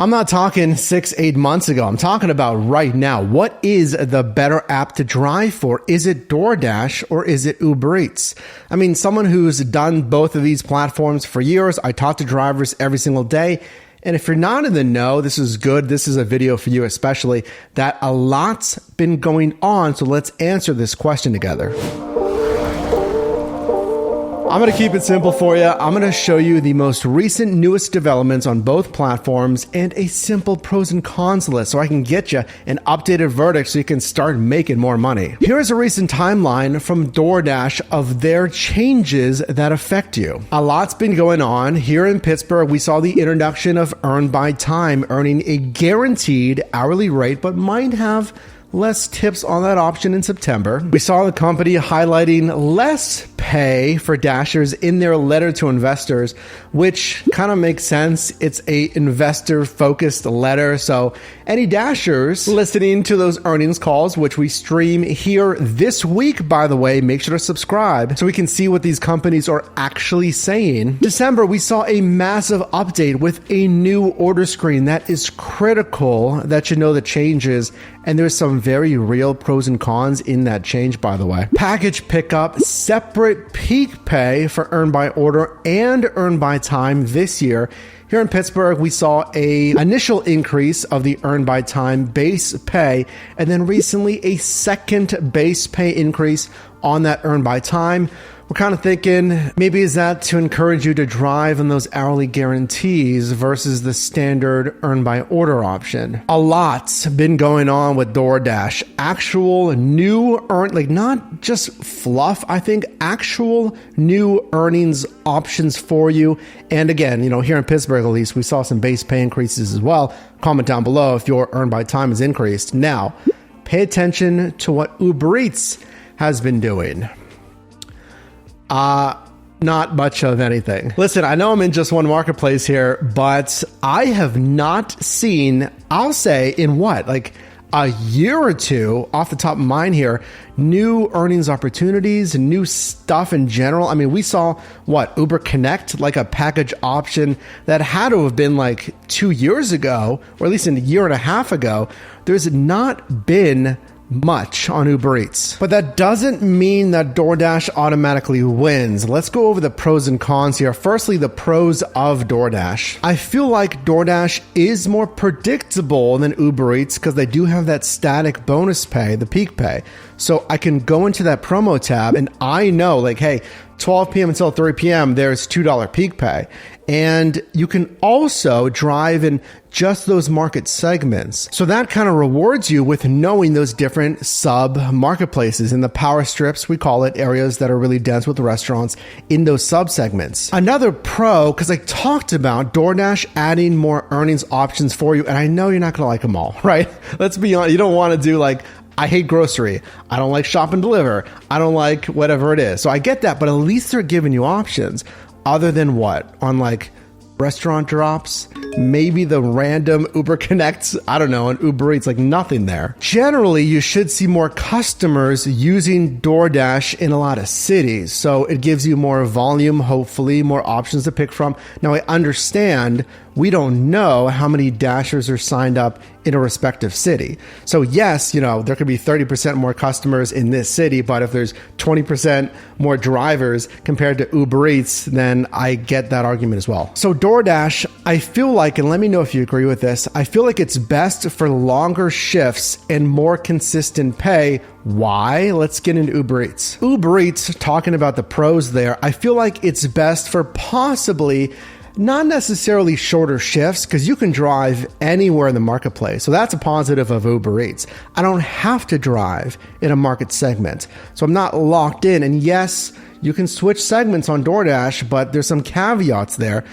I'm not talking 6-8 months ago. I'm talking about right now. What is the better app to drive for? Is it DoorDash or is it Uber Eats? I mean, someone who's done both of these platforms for years, I talk to drivers every single day. And if you're not in the know, this is good. This is a video for you especially, that a lot's been going on. So let's answer this question together. I'm going to keep it simple for you. I'm going to show you the most recent, newest developments on both platforms and a simple pros and cons list so I can get you an updated verdict so you can start making more money. Here's a recent timeline from DoorDash of their changes that affect you. A lot's been going on. Here in Pittsburgh, we saw the introduction of Earn by Time, earning a guaranteed hourly rate, but might have less tips on that option in September. We saw the company highlighting less pay for Dashers in their letter to investors, which kind of makes sense. It's a investor focused letter. So any Dashers listening to those earnings calls, which we stream here this week, by the way, make sure to subscribe so we can see what these companies are actually saying. December, we saw a massive update with a new order screen that is critical that you know the changes. And there's some very real pros and cons in that change, by the way. Package pickup, separate peak pay for Earn by Order and Earn by Time this year. Here in Pittsburgh, we saw a initial increase of the Earn by Time base pay, and then recently a second base pay increase on that Earn by Time. We're kind of thinking, maybe is that to encourage you to drive in those hourly guarantees versus the standard Earn by Order option. A lot's been going on with DoorDash. Actual new not just fluff, I think actual new earnings options for you. And again, here in Pittsburgh, at least, we saw some base pay increases as well. Comment down below if your Earn by Time is increased. Now, pay attention to what Uber Eats has been doing. Not much of anything. Listen, I know I'm in just one marketplace here, but I have not seen, I'll say in a year or two off the top of mind here, new earnings opportunities, new stuff in general. I mean, we saw Uber Connect, like a package option that had to have been 2 years ago, or at least a year and a half ago. There's not been much on Uber Eats. But that doesn't mean that DoorDash automatically wins. Let's go over the pros and cons here. Firstly, the pros of DoorDash. I feel like DoorDash is more predictable than Uber Eats because they do have that static bonus pay, the peak pay. So I can go into that promo tab and I know hey, 12 p.m. until 3 p.m., there's $2 peak pay. And you can also drive in just those market segments. So that kind of rewards you with knowing those different sub marketplaces in the power strips, we call it, areas that are really dense with restaurants in those sub segments. Another pro, because I talked about DoorDash adding more earnings options for you, and I know you're not going to like them all, right? Let's be honest. You don't want to do I hate grocery. I don't like shop and deliver. I don't like whatever it is. So I get that, but at least they're giving you options other than on restaurant drops, maybe the random Uber Connects, I don't know, and Uber Eats, nothing there. Generally, you should see more customers using DoorDash in a lot of cities. So it gives you more volume, hopefully more options to pick from. Now I understand we don't know how many Dashers are signed up in a respective city. So yes, there could be 30% more customers in this city, but if there's 20% more drivers compared to Uber Eats, then I get that argument as well. So DoorDash, I feel like, and let me know if you agree with this, I feel like it's best for longer shifts and more consistent pay. Why? Let's get into Uber Eats. Uber Eats, talking about the pros there, I feel like it's best for possibly not necessarily shorter shifts because you can drive anywhere in the marketplace. So that's a positive of Uber Eats. I don't have to drive in a market segment. So I'm not locked in. And yes, you can switch segments on DoorDash, but there's some caveats there.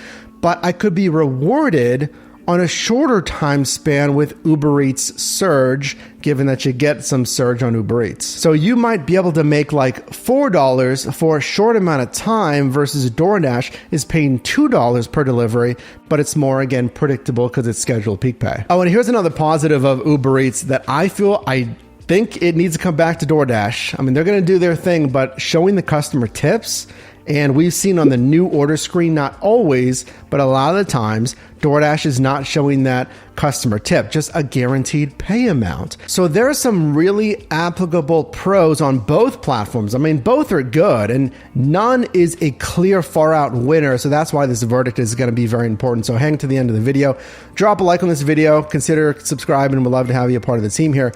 But I could be rewarded on a shorter time span with Uber Eats Surge, given that you get some surge on Uber Eats. So you might be able to make $4 for a short amount of time versus DoorDash is paying $2 per delivery, but it's more, again, predictable because it's scheduled peak pay. Oh, and here's another positive of Uber Eats that I think it needs to come back to DoorDash. I mean, they're going to do their thing, but showing the customer tips And we've seen on the new order screen, not always, but a lot of the times, DoorDash is not showing that customer tip, just a guaranteed pay amount. So there are some really applicable pros on both platforms. I mean, both are good and none is a clear far out winner. So that's why this verdict is going to be very important. So hang to the end of the video, drop a like on this video, consider subscribing, and we'd love to have you a part of the team here.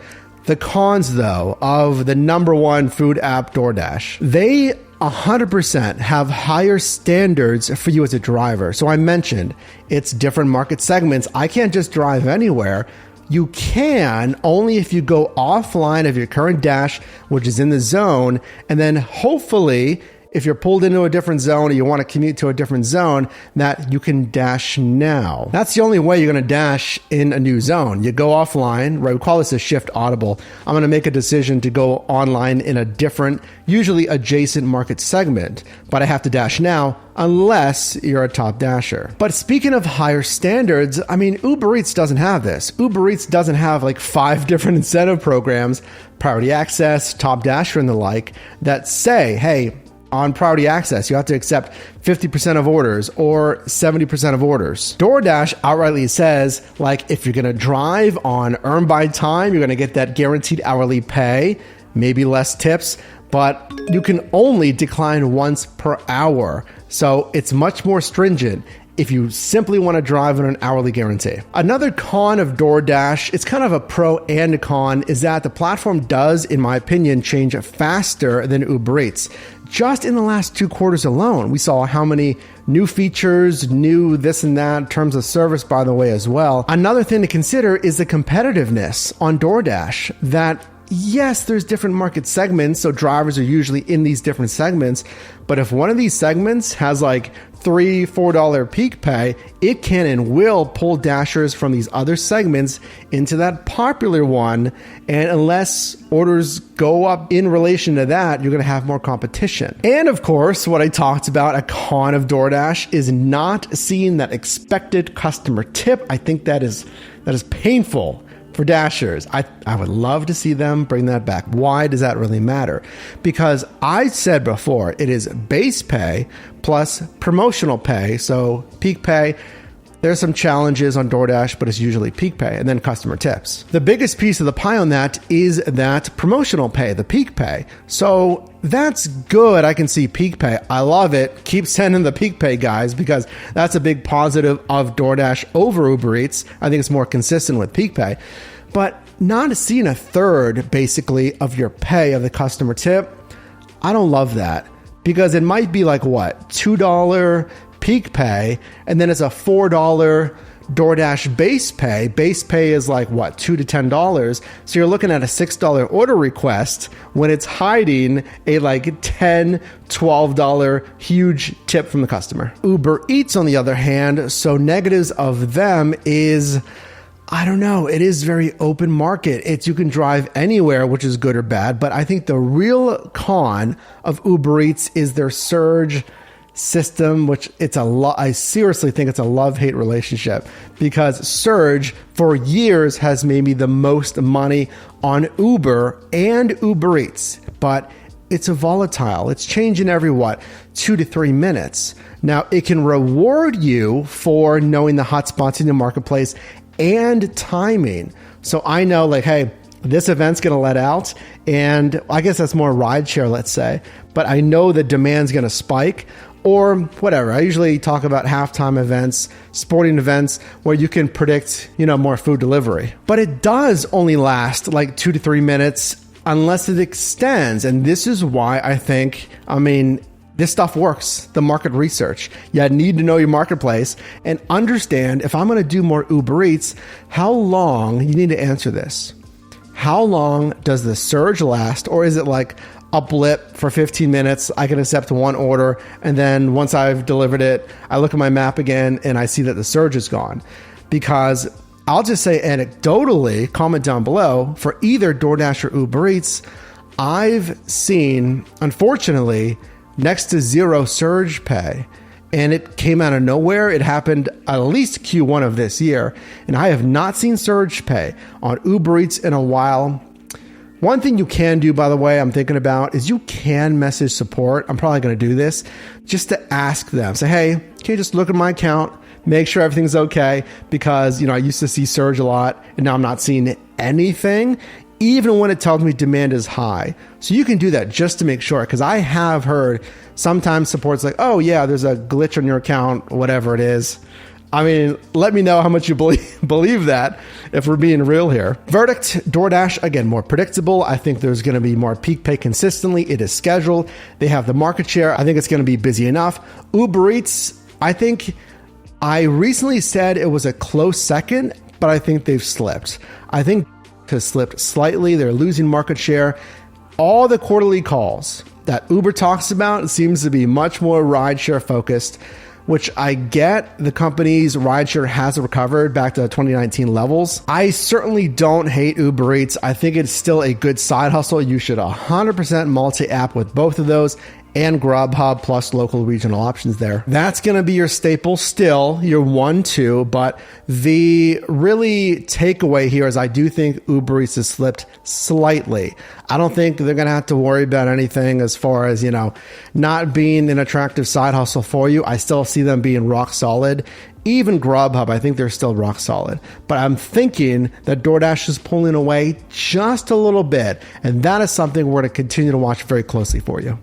The cons though of the #1 food app DoorDash, they 100% have higher standards for you as a driver. So I mentioned it's different market segments. I can't just drive anywhere. You can only if you go offline of your current dash, which is in the zone, and then hopefully if you're pulled into a different zone or you want to commute to a different zone, that you can dash now. That's the only way you're going to dash in a new zone. You go offline, right? We call this a shift audible. I'm going to make a decision to go online in a different, usually adjacent market segment, but I have to dash now unless you're a top dasher. But speaking of higher standards, I mean, Uber Eats doesn't have this. Uber Eats doesn't have like 5 different incentive programs, priority access, top dasher, and the like, that say, hey, on priority access, you have to accept 50% of orders or 70% of orders. DoorDash outrightly says, like, if you're going to drive on earn by time, you're going to get that guaranteed hourly pay, maybe less tips, but you can only decline once per hour. So it's much more stringent if you simply want to drive on an hourly guarantee. Another con of DoorDash, it's kind of a pro and a con, is that the platform does, in my opinion, change faster than Uber Eats. Just in the last 2 quarters alone, we saw how many new features, new this and that, terms of service, by the way, as well. Another thing to consider is the competitiveness on DoorDash, that yes, there's different market segments, so drivers are usually in these different segments, but if one of these segments has like $3, $4 peak pay, it can and will pull dashers from these other segments into that popular one, and unless orders go up in relation to that, you're going to have more competition. And of course, what I talked about, a con of DoorDash, is not seeing that expected customer tip. I think that is painful for dashers. I would love to see them bring that back. Why does that really matter? Because I said before, it is base pay plus promotional pay. So peak pay, there's some challenges on DoorDash, but it's usually peak pay, and then customer tips. The biggest piece of the pie on that is that promotional pay, the peak pay. So that's good. I can see peak pay. I love it. Keep sending the peak pay, guys, because that's a big positive of DoorDash over Uber Eats. I think it's more consistent with peak pay. But not seeing a third, basically, of your pay of the customer tip, I don't love that, because it might be like, what, $2 peak pay, and then it's a $4 DoorDash base pay. Base pay is like, what, $2 to $10. So you're looking at a $6 order request when it's hiding a like $10, $12 huge tip from the customer. Uber Eats, on the other hand, so negatives of them is, I don't know, it is very open market. You can drive anywhere, which is good or bad. But I think the real con of Uber Eats is their surge system, which I seriously think it's a love-hate relationship, because Surge for years has made me the most money on Uber and Uber Eats, but it's a volatile. It's changing every 2 to 3 minutes. Now it can reward you for knowing the hot spots in the marketplace and timing. So I know, like, hey, this event's going to let out, and I guess that's more rideshare, let's say, but I know the demand's going to spike, or whatever. I usually talk about halftime events, sporting events, where you can predict, more food delivery. But it does only last like 2 to 3 minutes unless it extends. And this is why I think, this stuff works, the market research. You need to know your marketplace and understand, if I'm going to do more Uber Eats, how long, you need to answer this. How long does the surge last? Or is it like a blip for 15 minutes, I can accept one order, and then once I've delivered it, I look at my map again and I see that the surge is gone? Because I'll just say anecdotally, comment down below, for either DoorDash or Uber Eats, I've seen, unfortunately, next to zero surge pay. And it came out of nowhere. It happened at least Q1 of this year. And I have not seen surge pay on Uber Eats in a while. One thing you can do, by the way, I'm thinking about is you can message support. I'm probably going to do this just to ask them. Say, hey, can you just look at my account, make sure everything's okay? Because, I used to see surge a lot and now I'm not seeing anything, even when it tells me demand is high. So you can do that just to make sure, because I have heard sometimes support's like, oh yeah, there's a glitch on your account, whatever it is. I mean, let me know how much you believe that, if we're being real here. Verdict, DoorDash, again, more predictable. I think there's going to be more peak pay consistently. It is scheduled. They have the market share. I think it's going to be busy enough. Uber Eats, I think I recently said it was a close second, but I think they've slipped. I think has slipped slightly. They're losing market share. All the quarterly calls that Uber talks about seems to be much more rideshare focused, which I get. The company's rideshare has recovered back to 2019 levels. I certainly don't hate Uber Eats. I think it's still a good side hustle. You should 100% multi-app with both of those, and Grubhub plus local regional options there. That's going to be your staple still, your 1-2, but the really takeaway here is I do think Uber Eats has slipped slightly. I don't think they're going to have to worry about anything as far as, not being an attractive side hustle for you. I still see them being rock solid. Even Grubhub, I think they're still rock solid. But I'm thinking that DoorDash is pulling away just a little bit, and that is something we're going to continue to watch very closely for you.